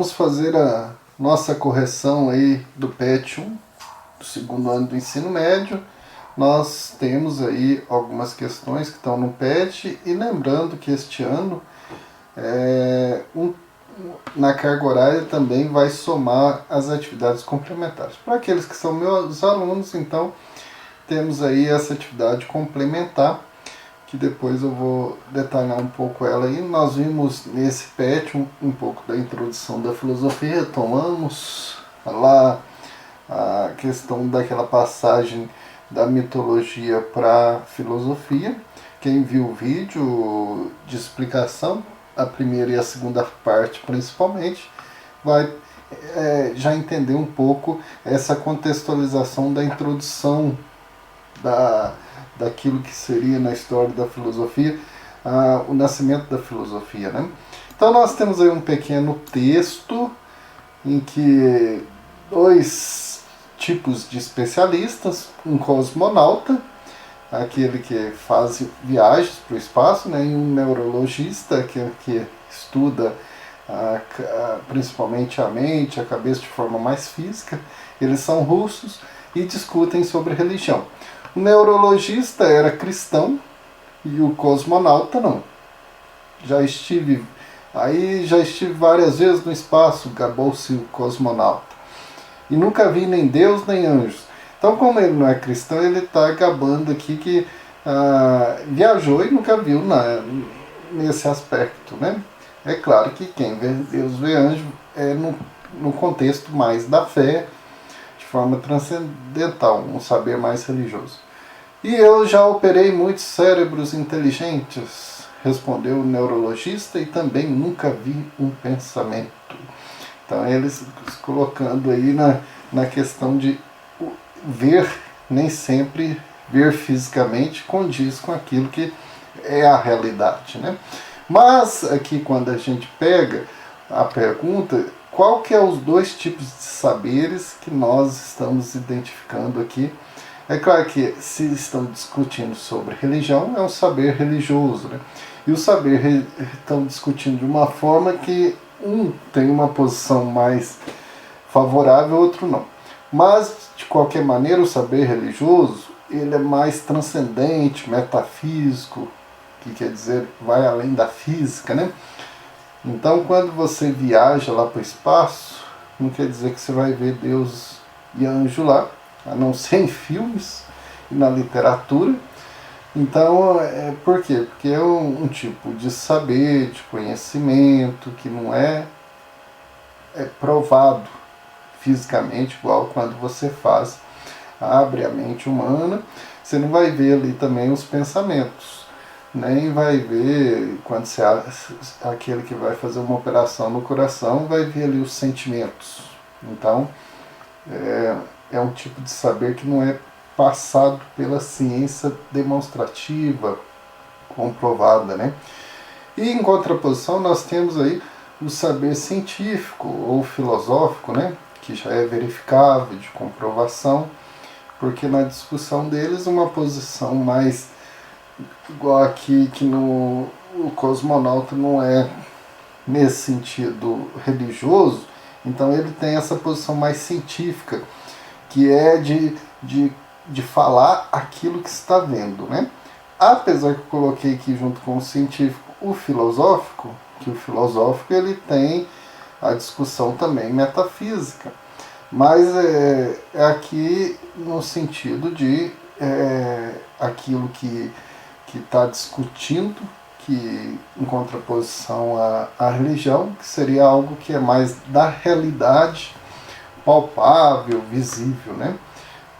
vamos fazer a nossa correção aí do PET 1, do segundo ano do ensino médio. Nós temos aí algumas questões que estão no PET e lembrando que este ano na carga horária também vai somar as atividades complementares. Para aqueles que são meus alunos, então, temos aí essa atividade complementar, que depois eu vou detalhar um pouco ela aí. Nós vimos nesse PET um pouco da introdução da filosofia, retomamos lá a questão daquela passagem da mitologia para a filosofia. Quem viu o vídeo de explicação, a primeira e a segunda parte principalmente, vai já entender um pouco essa contextualização da introdução daquilo que seria na história da filosofia, o nascimento da filosofia, né? Então nós temos aí um pequeno texto em que dois tipos de especialistas, um cosmonauta, aquele que faz viagens para o espaço, né, e um neurologista, aquele que estuda principalmente a mente, a cabeça de forma mais física. Eles são russos e discutem sobre religião. O neurologista era cristão e o cosmonauta não. Já estive várias vezes no espaço, gabou-se o cosmonauta. E nunca vi nem Deus nem anjos. Então, como ele não é cristão, ele está gabando aqui que viajou e nunca viu nesse aspecto, né? É claro que quem vê Deus vê anjo é no contexto mais da fé, de forma transcendental, um saber mais religioso. E eu já operei muitos cérebros inteligentes, respondeu o neurologista, e também nunca vi um pensamento. Então eles colocando aí na questão de ver, nem sempre ver fisicamente condiz com aquilo que é a realidade, né? Mas aqui quando a gente pega a pergunta, qual que é os dois tipos de saberes que nós estamos identificando aqui? É claro que se estão discutindo sobre religião, é um saber religioso, né? E o saber estão discutindo de uma forma que um tem uma posição mais favorável, outro não. Mas, de qualquer maneira, o saber religioso ele é mais transcendente, metafísico, que quer dizer, vai além da física, né? Então, quando você viaja lá para o espaço, não quer dizer que você vai ver Deus e anjo lá, a não ser em filmes e na literatura. Então, por quê? Porque é um tipo de saber, de conhecimento, que não é provado fisicamente, igual quando você abre a mente humana, você não vai ver ali também os pensamentos, nem vai ver, quando você aquele que vai fazer uma operação no coração, vai ver ali os sentimentos. Então, é um tipo de saber que não é passado pela ciência demonstrativa, comprovada, né? E em contraposição nós temos aí o saber científico ou filosófico, né? Que já é verificável, de comprovação, porque na discussão deles uma posição mais igual aqui, que o cosmonauta não é nesse sentido religioso, então ele tem essa posição mais científica, que é de falar aquilo que está vendo, né? Apesar que eu coloquei aqui junto com o científico o filosófico, que o filosófico ele tem a discussão também metafísica, mas é aqui no sentido de aquilo que está discutindo, que em contraposição à religião, que seria algo que é mais da realidade palpável, visível, né?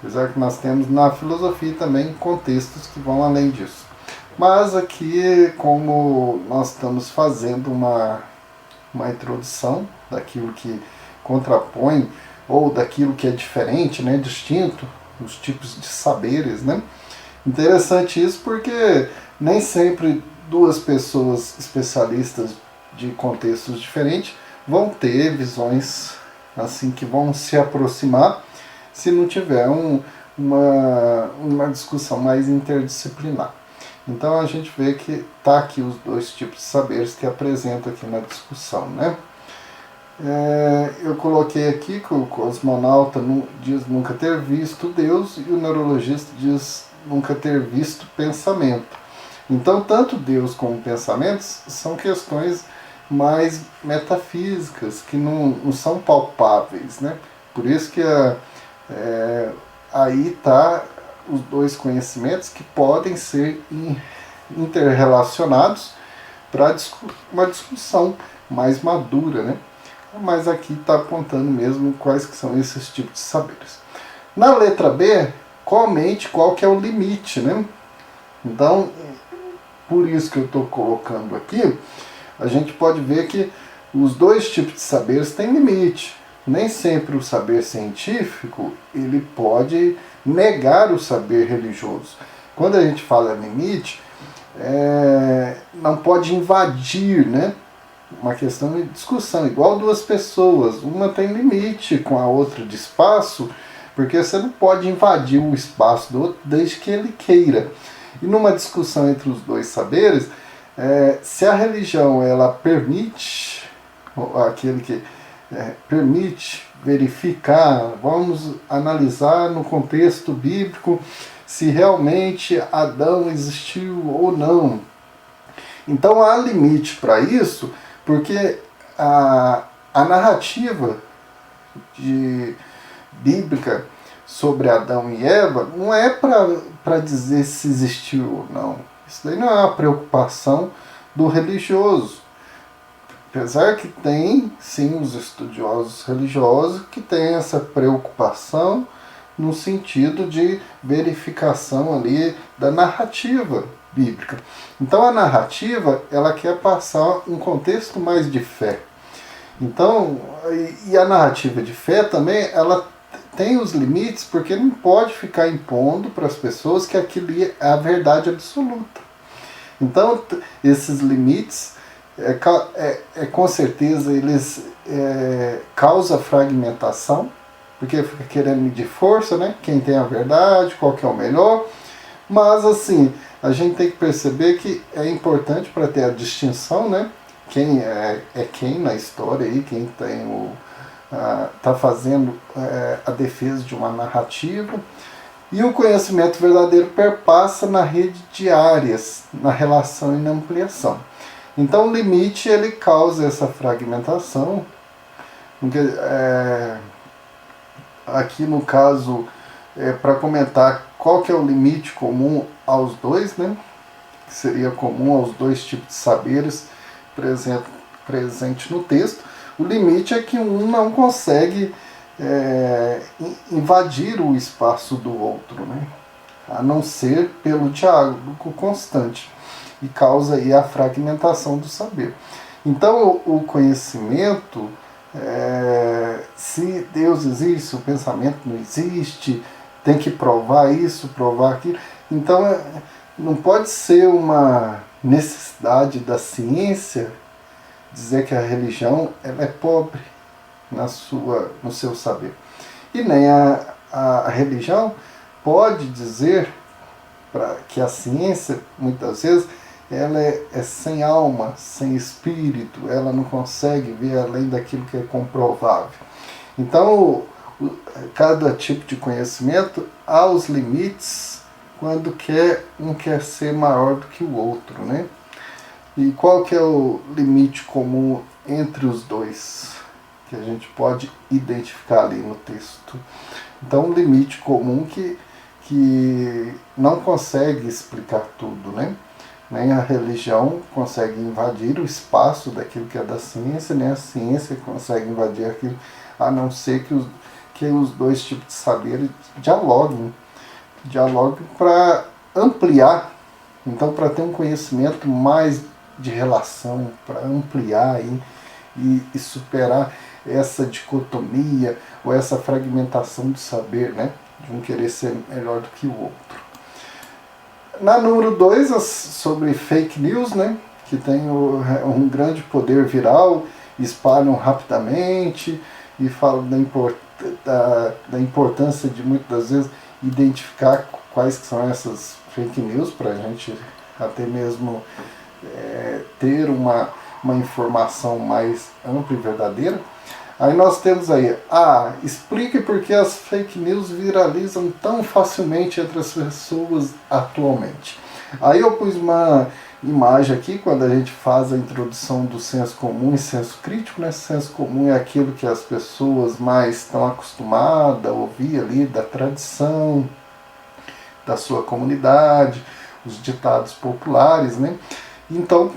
Apesar que nós temos na filosofia também contextos que vão além disso. Mas aqui, como nós estamos fazendo uma introdução daquilo que contrapõe, ou daquilo que é diferente, né, distinto, os tipos de saberes, né? Interessante isso porque nem sempre duas pessoas especialistas de contextos diferentes vão ter visões assim que vão se aproximar se não tiver uma discussão mais interdisciplinar. Então a gente vê que está aqui os dois tipos de saberes que apresenta aqui na discussão, né? Eu coloquei aqui que o cosmonauta diz nunca ter visto Deus e o neurologista diz nunca ter visto pensamento. Então, tanto Deus como pensamentos são questões mais metafísicas, que não são palpáveis, né? Por isso que aí está os dois conhecimentos que podem ser interrelacionados para uma discussão mais madura, né? Mas aqui está apontando mesmo quais que são esses tipos de saberes. Na letra B, comente qual que é o limite, né? Então, por isso que eu estou colocando aqui, a gente pode ver que os dois tipos de saberes têm limite. Nem sempre o saber científico ele pode negar o saber religioso. Quando a gente fala limite, não pode invadir, né? Uma questão de discussão, igual duas pessoas, uma tem limite com a outra de espaço, porque você não pode invadir o espaço do outro desde que ele queira. E numa discussão entre os dois saberes, se a religião ela permite, aquele que permite verificar, vamos analisar no contexto bíblico se realmente Adão existiu ou não. Então há limite para isso, porque a narrativa bíblica sobre Adão e Eva não é para dizer se existiu ou não. Isso daí não é uma preocupação do religioso. Apesar que tem, sim, os estudiosos religiosos que têm essa preocupação no sentido de verificação ali da narrativa bíblica. Então a narrativa, ela quer passar um contexto mais de fé. Então, e a narrativa de fé também, ela tem os limites, porque não pode ficar impondo para as pessoas que aquilo é a verdade absoluta. Então, esses limites, com certeza, eles causam fragmentação, porque fica querendo medir força, né? Quem tem a verdade, qual que é o melhor. Mas, assim, a gente tem que perceber que é importante para ter a distinção, né? Quem quem na história aí, quem tem está fazendo a defesa de uma narrativa. E o conhecimento verdadeiro perpassa na rede de áreas, na relação e na ampliação. Então o limite ele causa essa fragmentação. Aqui no caso, para comentar qual que é o limite comum aos dois, né? Que seria comum aos dois tipos de saberes presente no texto. O limite é que um não consegue invadir o espaço do outro, né? A não ser pelo diálogo constante, e causa aí a fragmentação do saber. Então o conhecimento, se Deus existe, se o pensamento não existe, tem que provar isso, provar aquilo. Então não pode ser uma necessidade da ciência dizer que a religião ela é pobre no seu saber. E nem a religião pode dizer que a ciência, muitas vezes, ela é sem alma, sem espírito, ela não consegue ver além daquilo que é comprovável. Então, cada tipo de conhecimento há os limites quando um quer ser maior do que o outro, né? E qual que é o limite comum entre os dois, que a gente pode identificar ali no texto? Então, um limite comum que não consegue explicar tudo, né? Nem a religião consegue invadir o espaço daquilo que é da ciência, nem a ciência consegue invadir aquilo, a não ser que os dois tipos de saber dialoguem para ampliar, então para ter um conhecimento mais de relação, para ampliar e superar essa dicotomia ou essa fragmentação do saber, né? De um querer ser melhor do que o outro. Na número 2, sobre fake news, né? Que tem um grande poder viral, espalham rapidamente e falam da importância de muitas vezes identificar quais são essas fake news para a gente até mesmo ter uma informação mais ampla e verdadeira. Aí nós temos aí, explique por que as fake news viralizam tão facilmente entre as pessoas atualmente. Aí eu pus uma imagem aqui, quando a gente faz a introdução do senso comum e senso crítico, né? Senso comum é aquilo que as pessoas mais estão acostumadas a ouvir ali, da tradição, da sua comunidade, os ditados populares, né? Então,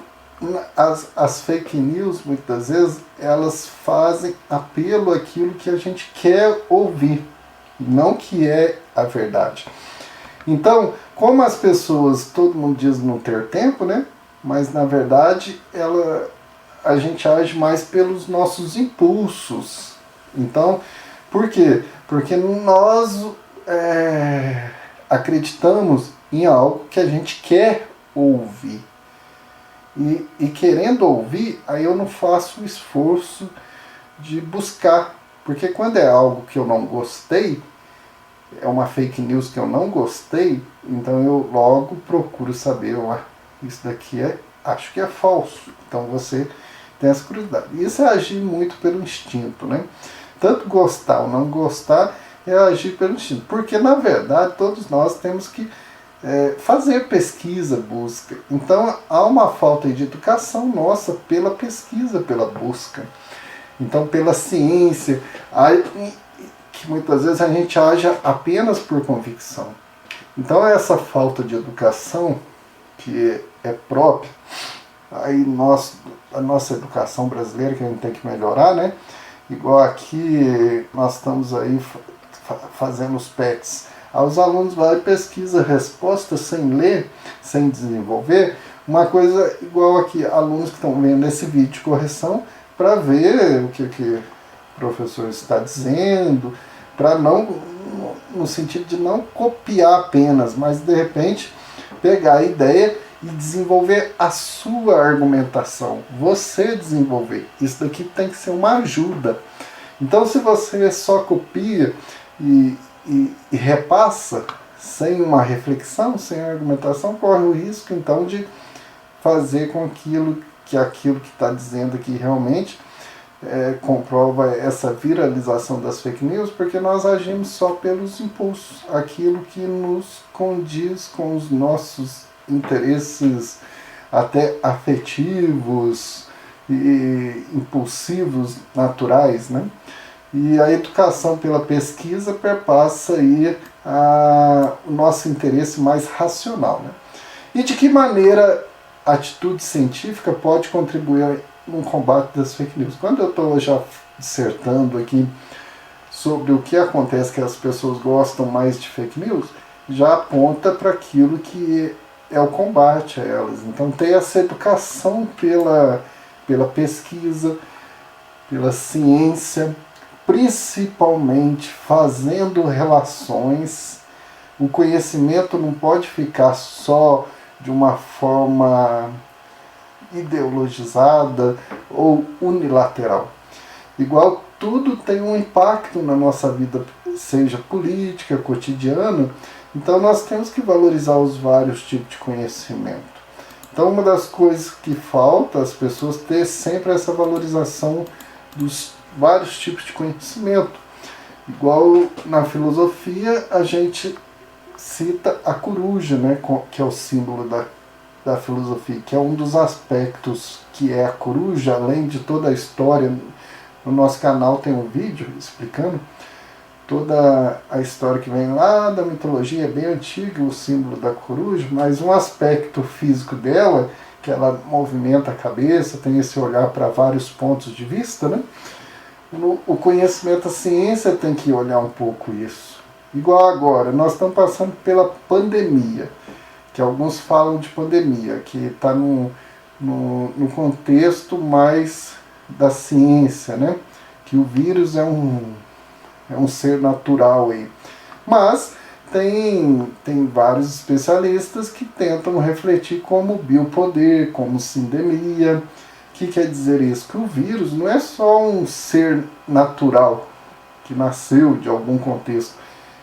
as fake news, muitas vezes, elas fazem apelo àquilo que a gente quer ouvir, não que é a verdade. Então, como as pessoas, todo mundo diz não ter tempo, né? Mas, na verdade, a gente age mais pelos nossos impulsos. Então, por quê? Porque nós acreditamos em algo que a gente quer ouvir. E querendo ouvir, aí eu não faço o esforço de buscar. Porque quando é algo que eu não gostei, é uma fake news que eu não gostei, então eu logo procuro saber, isso daqui acho que é falso. Então você tem essa curiosidade. Isso é agir muito pelo instinto, né? Tanto gostar ou não gostar é agir pelo instinto. Porque, na verdade, todos nós temos que fazer pesquisa, busca. Então há uma falta de educação nossa pela pesquisa, pela busca. Então pela ciência, que muitas vezes a gente age apenas por convicção. Então essa falta de educação que é própria, aí a nossa educação brasileira que a gente tem que melhorar, né? Igual aqui nós estamos aí fazendo os PETs. Os alunos vão e pesquisam respostas sem ler, sem desenvolver. Uma coisa igual aqui, alunos que estão vendo esse vídeo de correção para ver o que o professor está dizendo, para não, no sentido de não copiar apenas, mas de repente pegar a ideia e desenvolver a sua argumentação. Você desenvolver. Isso daqui tem que ser uma ajuda. Então se você só copia e repassa sem uma reflexão, sem argumentação, corre o risco então de fazer com aquilo que está dizendo aqui realmente comprova essa viralização das fake news, porque nós agimos só pelos impulsos, aquilo que nos condiz com os nossos interesses até afetivos e impulsivos naturais, né? E a educação pela pesquisa perpassa aí o nosso interesse mais racional, né? E de que maneira a atitude científica pode contribuir no combate das fake news? Quando eu estou já dissertando aqui sobre o que acontece que as pessoas gostam mais de fake news, já aponta para aquilo que é o combate a elas. Então tem essa educação pela pesquisa, pela ciência, principalmente fazendo relações. O conhecimento não pode ficar só de uma forma ideologizada ou unilateral. Igual tudo tem um impacto na nossa vida, seja política, cotidiana, então nós temos que valorizar os vários tipos de conhecimento. Então uma das coisas que falta as pessoas ter sempre essa valorização dos vários tipos de conhecimento. Igual na filosofia a gente cita a coruja, né, que é o símbolo da filosofia, que é um dos aspectos que é a coruja, além de toda a história. No nosso canal tem um vídeo explicando toda a história que vem lá da mitologia, é bem antiga o símbolo da coruja, mas um aspecto físico dela, que ela movimenta a cabeça, tem esse olhar para vários pontos de vista, né? O conhecimento, a ciência tem que olhar um pouco isso. Igual agora, nós estamos passando pela pandemia, que alguns falam de pandemia, que está no contexto mais da ciência, né? Que o vírus é um ser natural aí. Mas tem vários especialistas que tentam refletir como biopoder, como sindemia. O que quer dizer isso? Que o vírus não é só um ser natural que nasceu de algum contexto.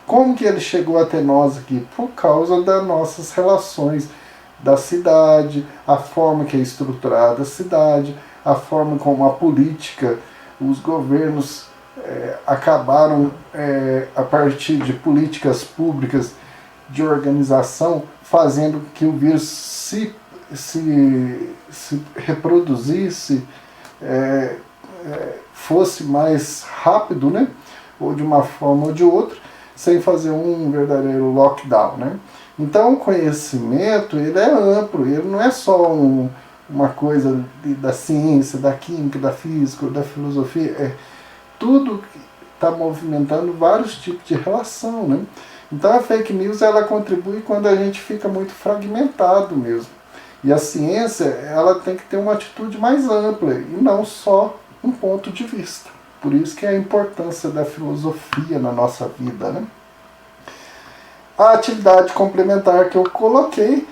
Como que ele chegou até nós aqui? Por causa das nossas relações da cidade, a forma que é estruturada a cidade, a forma como a política os governos acabaram, a partir de políticas públicas de organização, fazendo que o vírus se reproduzisse, fosse mais rápido, né? Ou de uma forma ou de outra, sem fazer um verdadeiro lockdown, né? Então o conhecimento, ele é amplo, ele não é só uma coisa da ciência, da química, da física, da filosofia, tudo está movimentando vários tipos de relação, né? Então a fake news, ela contribui quando a gente fica muito fragmentado mesmo. E a ciência, ela tem que ter uma atitude mais ampla e não só um ponto de vista. Por isso que é a importância da filosofia na nossa vida, né? A atividade complementar que eu coloquei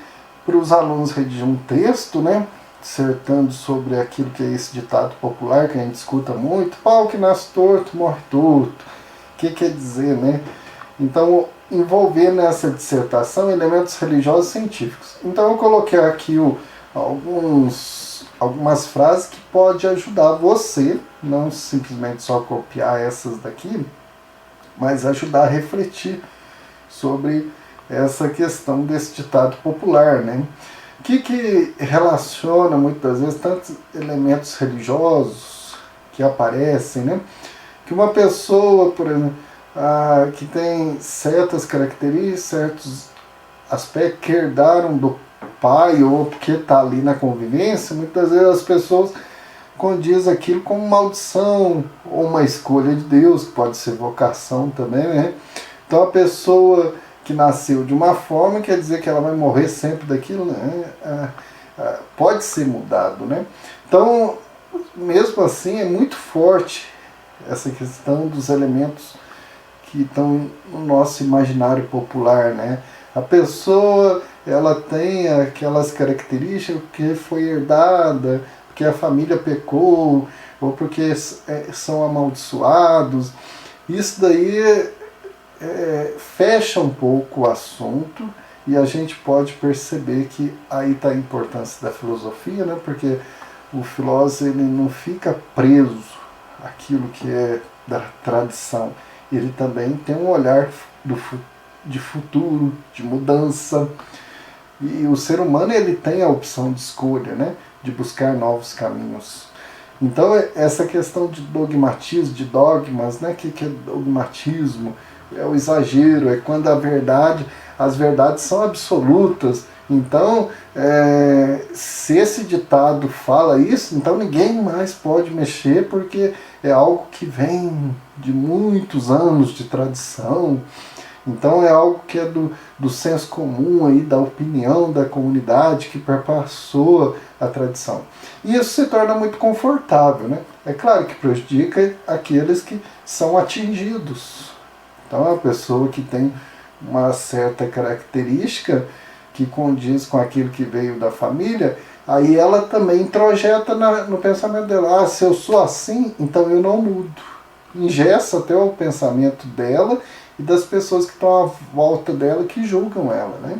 para os alunos redigir um texto, né? Dissertando sobre aquilo que é esse ditado popular que a gente escuta muito: pau que nasce torto, morre torto. O que quer dizer, né? Então, envolver nessa dissertação elementos religiosos e científicos. Então eu coloquei aqui algumas frases que podem ajudar você, não simplesmente só copiar essas daqui, mas ajudar a refletir sobre essa questão desse ditado popular, né? Que relaciona muitas vezes tantos elementos religiosos que aparecem, né? Que uma pessoa, por exemplo, que tem certas características, certos aspectos que herdaram do pai ou porque está ali na convivência, muitas vezes as pessoas condizem aquilo como maldição ou uma escolha de Deus, que pode ser vocação também, né? Então a pessoa que nasceu de uma forma quer dizer que ela vai morrer sempre daquilo, né? Pode ser mudado, né? Então, mesmo assim, é muito forte essa questão dos elementos que estão no nosso imaginário popular, né? A pessoa, ela tem aquelas características que foi herdada, porque a família pecou, ou porque são amaldiçoados. Isso daí fecha um pouco o assunto e a gente pode perceber que aí está a importância da filosofia, né? Porque o filósofo, ele não fica preso àquilo que é da tradição. Ele também tem um olhar de futuro, de mudança. E o ser humano, ele tem a opção de escolha, né? De buscar novos caminhos. Então essa questão de dogmatismo, de dogmas, né? Que é dogmatismo? É o exagero, é quando as verdades são absolutas. Então, se esse ditado fala isso, então ninguém mais pode mexer, porque é algo que vem de muitos anos de tradição. Então é algo que é do senso comum, aí, da opinião da comunidade que perpassou a tradição. E isso se torna muito confortável, né? É claro que prejudica aqueles que são atingidos. Então a pessoa que tem uma certa característica que condiz com aquilo que veio da família, aí ela também introjeta no pensamento dela: se eu sou assim, então eu não mudo. Engessa até o pensamento dela e das pessoas que estão à volta dela, que julgam ela, né?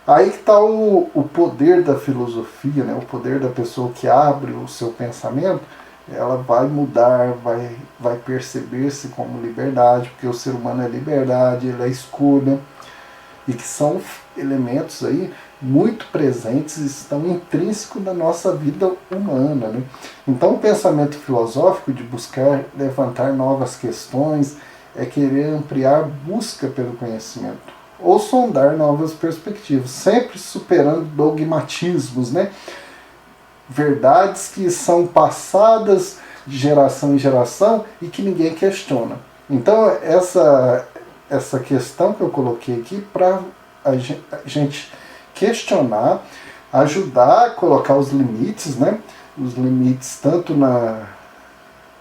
Aí que está o poder da filosofia, né? O poder da pessoa que abre o seu pensamento. Ela vai mudar, vai perceber-se como liberdade, porque o ser humano é liberdade, ele é escolha, e que são elementos aí muito presentes, estão intrínsecos na nossa vida humana, né? Então o pensamento filosófico de buscar levantar novas questões é querer ampliar a busca pelo conhecimento, ou sondar novas perspectivas, sempre superando dogmatismos, né? Verdades que são passadas de geração em geração e que ninguém questiona. Então essa questão que eu coloquei aqui para a gente questionar, ajudar a colocar os limites, né? Os limites tanto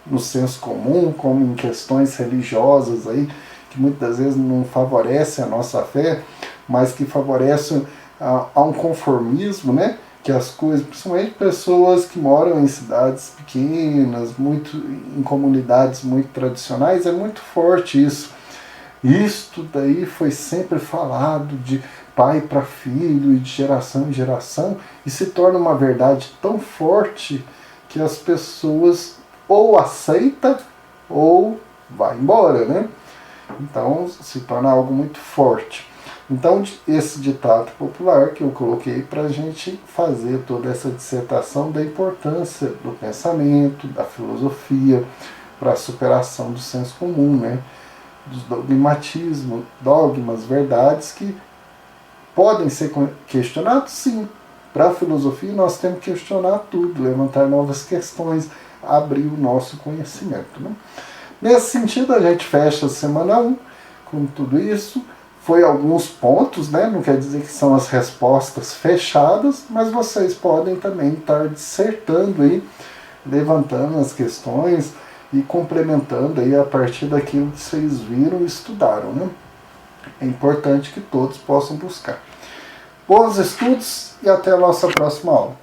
no senso comum como em questões religiosas aí, que muitas vezes não favorecem a nossa fé, mas que favorecem a um conformismo, né? Que as coisas, principalmente pessoas que moram em cidades pequenas, em comunidades muito tradicionais, é muito forte isso. Isto daí foi sempre falado de pai para filho e de geração em geração, e se torna uma verdade tão forte que as pessoas ou aceita ou vai embora, né? Então se torna algo muito forte. Então esse ditado popular que eu coloquei para a gente fazer toda essa dissertação da importância do pensamento, da filosofia, para a superação do senso comum, né? Dos dogmatismos, dogmas, verdades que podem ser questionados, sim. Para a filosofia nós temos que questionar tudo, levantar novas questões, abrir o nosso conhecimento, né? Nesse sentido, a gente fecha a semana 1 com tudo isso. Foi alguns pontos, né? Não quer dizer que são as respostas fechadas, mas vocês podem também estar dissertando aí, levantando as questões e complementando aí a partir daquilo que vocês viram e estudaram, né? É importante que todos possam buscar. Bons estudos e até a nossa próxima aula.